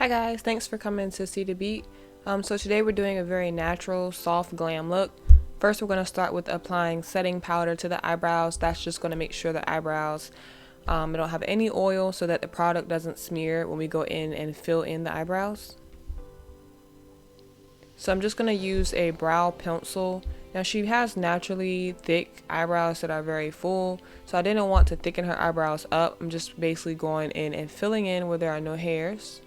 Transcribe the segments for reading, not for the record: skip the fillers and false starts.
Hi guys, thanks for coming to See the Beat. So today we're doing a very natural, soft glam look. First we're going to start with applying setting powder to the eyebrows. That's just going to make sure the eyebrows don't have any oil so that the product doesn't smear when we go in and fill in the eyebrows. So I'm just going to use a brow pencil. Now she has naturally thick eyebrows that are very full, so I didn't want to thicken her eyebrows up. I'm just basically going in and filling in where there are no hairs.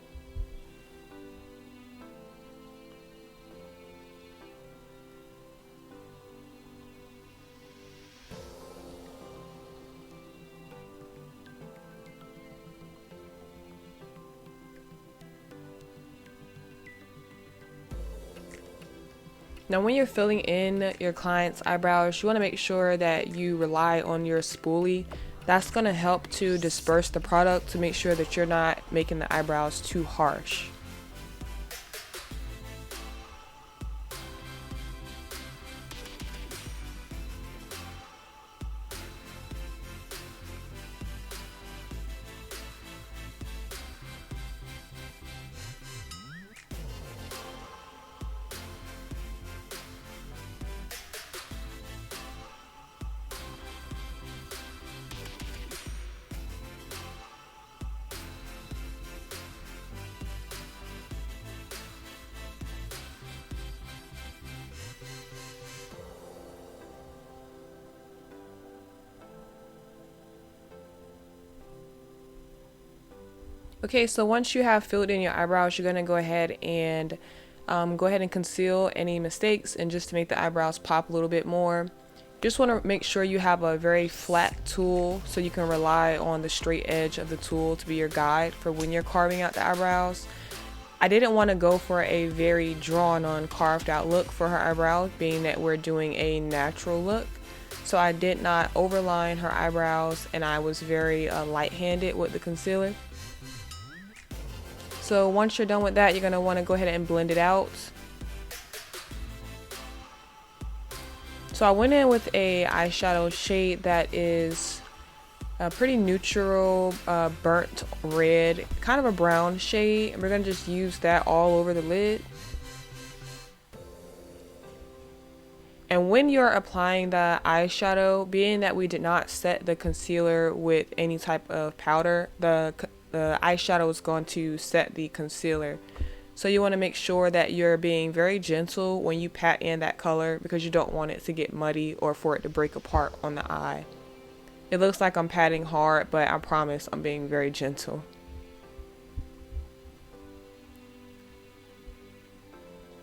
Now when you're filling in your client's eyebrows, you want to make sure that you rely on your spoolie. That's going to help to disperse the product to make sure that you're not making the eyebrows too harsh. Okay, so once you have filled in your eyebrows, you're going to go ahead and conceal any mistakes, and just to make the eyebrows pop a little bit more. Just want to make sure you have a very flat tool so you can rely on the straight edge of the tool to be your guide for when you're carving out the eyebrows. I didn't want to go for a very drawn on carved out look for her eyebrows, being that we're doing a natural look. So I did not overline her eyebrows, and I was very light-handed with the concealer. So once you're done with that, you're going to want to go ahead and blend it out. So I went in with a eyeshadow shade that is a pretty neutral, burnt red, kind of a brown shade. And we're going to just use that all over the lid. And when you're applying the eyeshadow, being that we did not set the concealer with any type of powder, the eyeshadow is going to set the concealer. So you want to make sure that you're being very gentle when you pat in that color, because you don't want it to get muddy or for it to break apart on the eye. It looks like I'm patting hard, but I promise I'm being very gentle.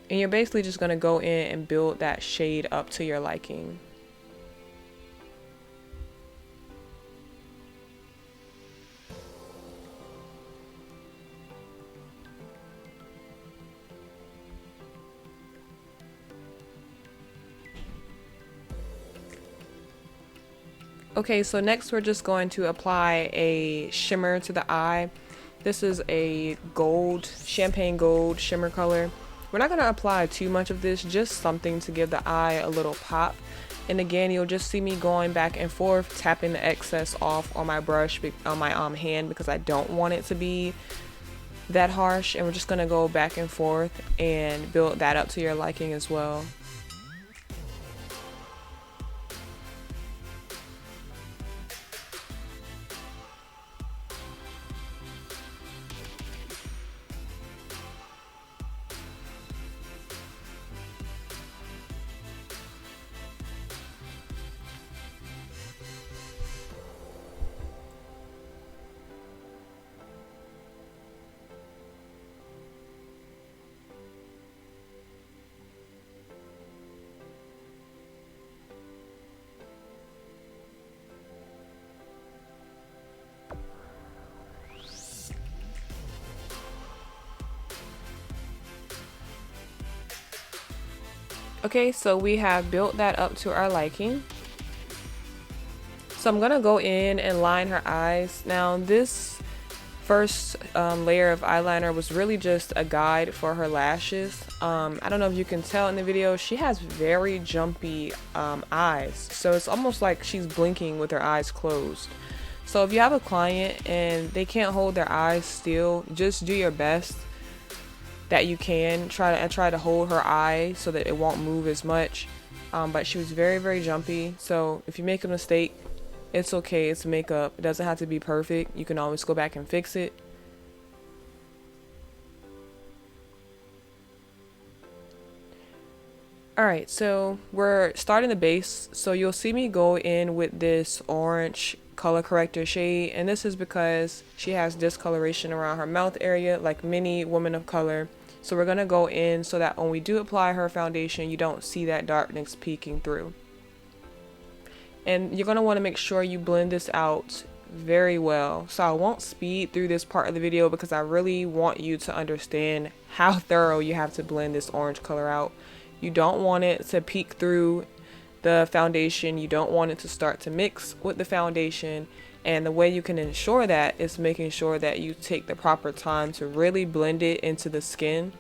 And you're basically just going to go in and build that shade up to your liking. Okay, so next we're just going to apply a shimmer to the eye. This is a gold, champagne gold shimmer color. We're not going to apply too much of this, just something to give the eye a little pop. And again, you'll just see me going back and forth, tapping the excess off on my brush, on my hand, because I don't want it to be that harsh. And we're just going to go back and forth and build that up to your liking as well. Okay, so we have built that up to our liking. So I'm gonna go in and line her eyes. Now this first layer of eyeliner was really just a guide for her lashes. I don't know if you can tell in the video, she has very jumpy eyes. So it's almost like she's blinking with her eyes closed. So if you have a client and they can't hold their eyes still, just do your best that you can. Try to hold her eye so that it won't move as much. But she was very jumpy. So if you make a mistake, it's okay. It's makeup. It doesn't have to be perfect. You can always go back and fix it. Alright, so we're starting the base. So you'll see me go in with this orange color corrector shade, and this is because she has discoloration around her mouth area like many women of color. So we're going to go in so that when we do apply her foundation, you don't see that darkness peeking through. And you're going to want to make sure you blend this out very well. So I won't speed through this part of the video because I really want you to understand how thorough you have to blend this orange color out. You don't want it to peek through the foundation. You don't want it to start to mix with the foundation. And the way you can ensure that is making sure that you take the proper time to really blend it into the skin.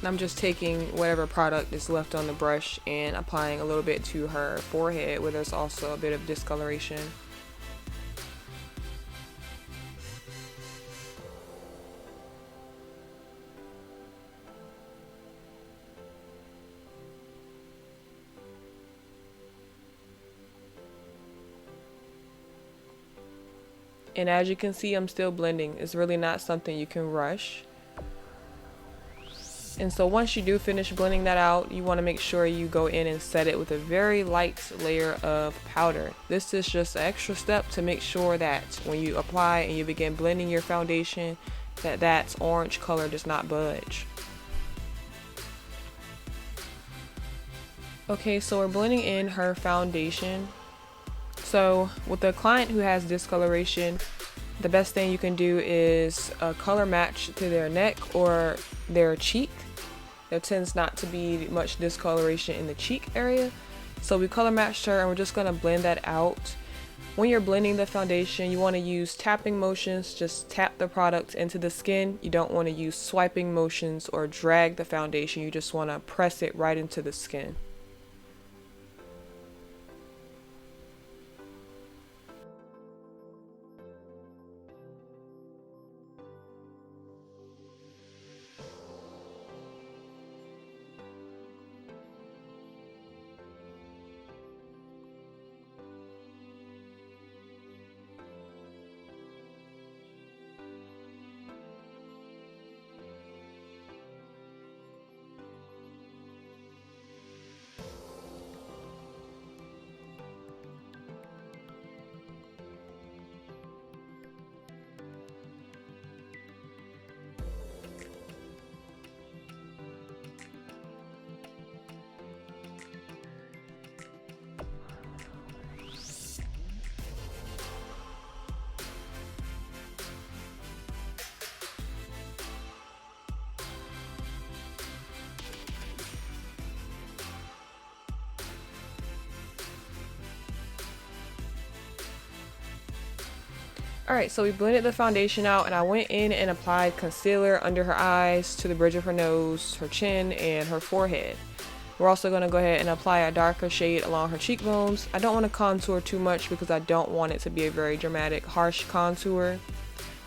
I'm just taking whatever product is left on the brush and applying a little bit to her forehead where there's also a bit of discoloration. And as you can see, I'm still blending. It's really not something you can rush. And so once you do finish blending that out, you want to make sure you go in and set it with a very light layer of powder. This is just an extra step to make sure that when you apply and you begin blending your foundation, that orange color does not budge. Okay, so we're blending in her foundation. So with a client who has discoloration, the best thing you can do is a color match to their neck or their cheek. There tends not to be much discoloration in the cheek area. So we color matched her and we're just going to blend that out. When you're blending the foundation, you want to use tapping motions. Just tap the product into the skin. You don't want to use swiping motions or drag the foundation. You just want to press it right into the skin. Alright, so we blended the foundation out and I went in and applied concealer under her eyes, to the bridge of her nose, her chin, and her forehead. We're also going to go ahead and apply a darker shade along her cheekbones. I don't want to contour too much because I don't want it to be a very dramatic, harsh contour.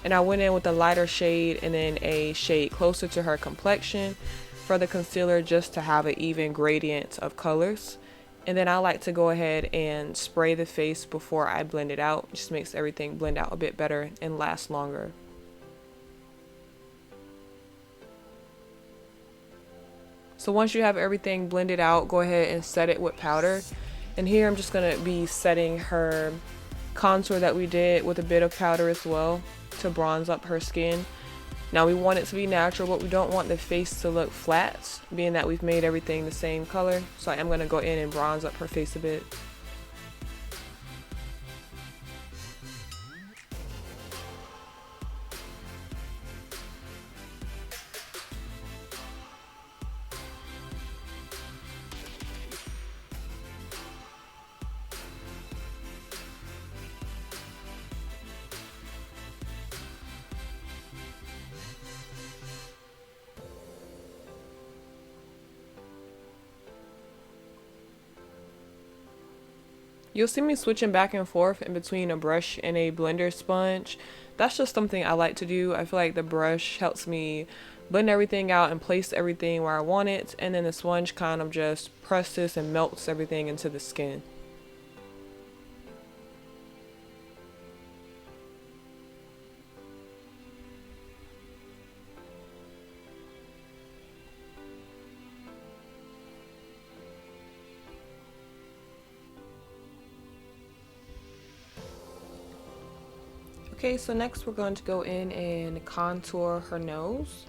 And I went in with a lighter shade and then a shade closer to her complexion for the concealer just to have an even gradient of colors. And then I like to go ahead and spray the face before I blend it out. It just makes everything blend out a bit better and last longer. So once you have everything blended out, go ahead and set it with powder. And here I'm just going to be setting her contour that we did with a bit of powder as well to bronze up her skin. Now we want it to be natural, but we don't want the face to look flat, being that we've made everything the same color. So I am going to go in and bronze up her face a bit. You'll see me switching back and forth in between a brush and a blender sponge. That's just something I like to do. I feel like the brush helps me blend everything out and place everything where I want it, and then the sponge kind of just presses and melts everything into the skin. Okay, so next we're going to go in and contour her nose.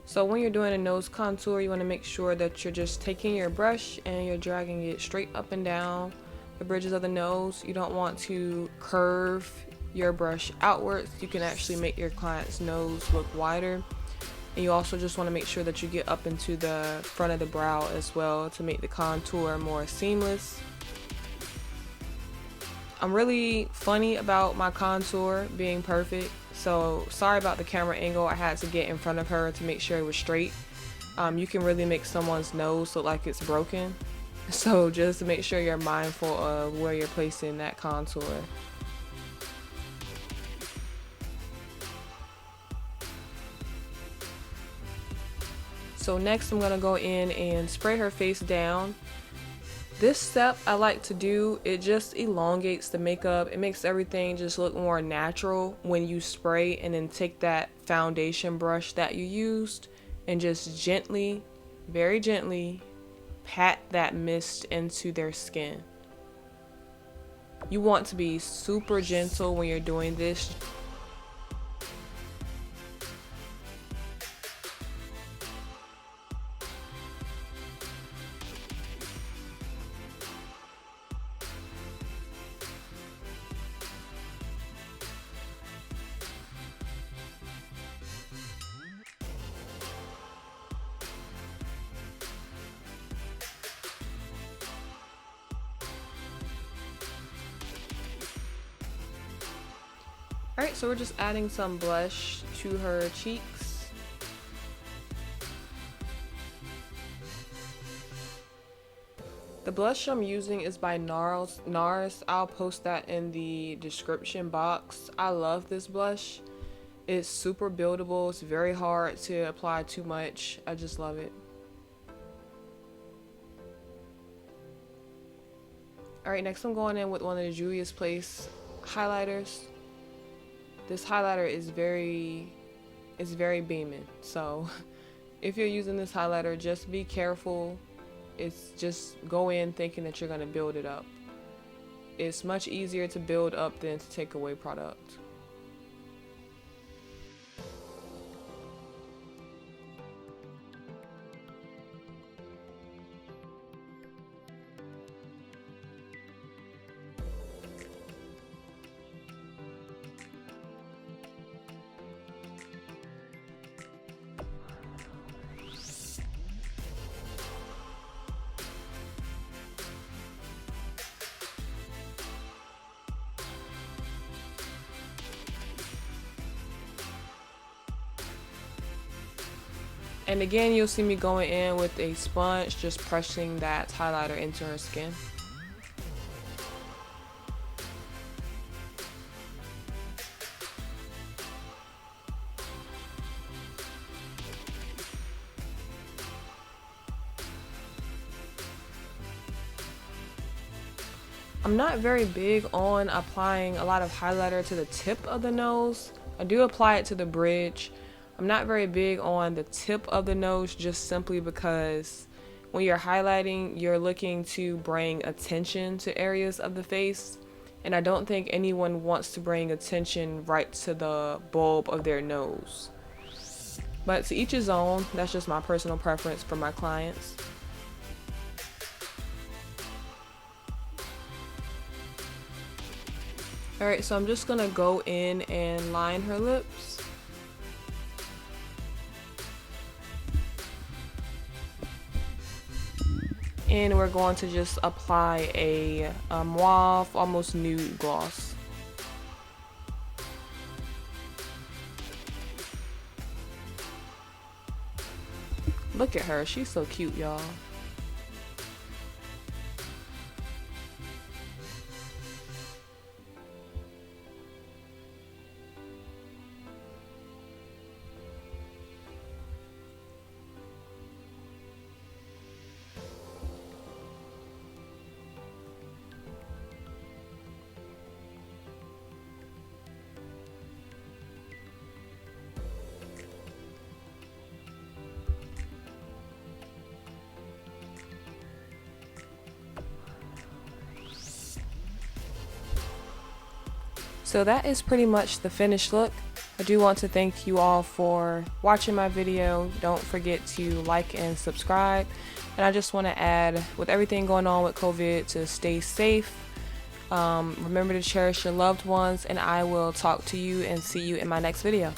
So when you're doing a nose contour, you want to make sure that you're just taking your brush and you're dragging it straight up and down the bridges of the nose. You don't want to curve your brush outwards. You can actually make your client's nose look wider. And you also just want to make sure that you get up into the front of the brow as well to make the contour more seamless. I'm really funny about my contour being perfect, so sorry about the camera angle. I had to get in front of her to make sure it was straight. You can really make someone's nose look like it's broken, so just make sure you're mindful of where you're placing that contour. So next I'm gonna go in and spray her face down. This step I like to do, it just elongates the makeup. It makes everything just look more natural when you spray and then take that foundation brush that you used and just gently, very gently, pat that mist into their skin. You want to be super gentle when you're doing this. Alright, so we're just adding some blush to her cheeks. The blush I'm using is by NARS. I'll post that in the description box. I love this blush. It's super buildable. It's very hard to apply too much. I just love it. Alright, next I'm going in with one of the Juvia's Place highlighters. This highlighter is very beaming, so if you're using this highlighter, just be careful. It's just go in thinking that you're going to build it up. It's much easier to build up than to take away product. And again, you'll see me going in with a sponge, just pressing that highlighter into her skin. I'm not very big on applying a lot of highlighter to the tip of the nose. I do apply it to the bridge. I'm not very big on the tip of the nose just simply because when you're highlighting, you're looking to bring attention to areas of the face. And I don't think anyone wants to bring attention right to the bulb of their nose. But to each his own, that's just my personal preference for my clients. Alright, so I'm just gonna go in and line her lips. And we're going to just apply a mauve, almost nude gloss. Look at her, she's so cute, y'all. So that is pretty much the finished look. I do want to thank you all for watching my video. Don't forget to like and subscribe. And I just want to add, with everything going on with COVID, to stay safe. Remember to cherish your loved ones, and I will talk to you and see you in my next video.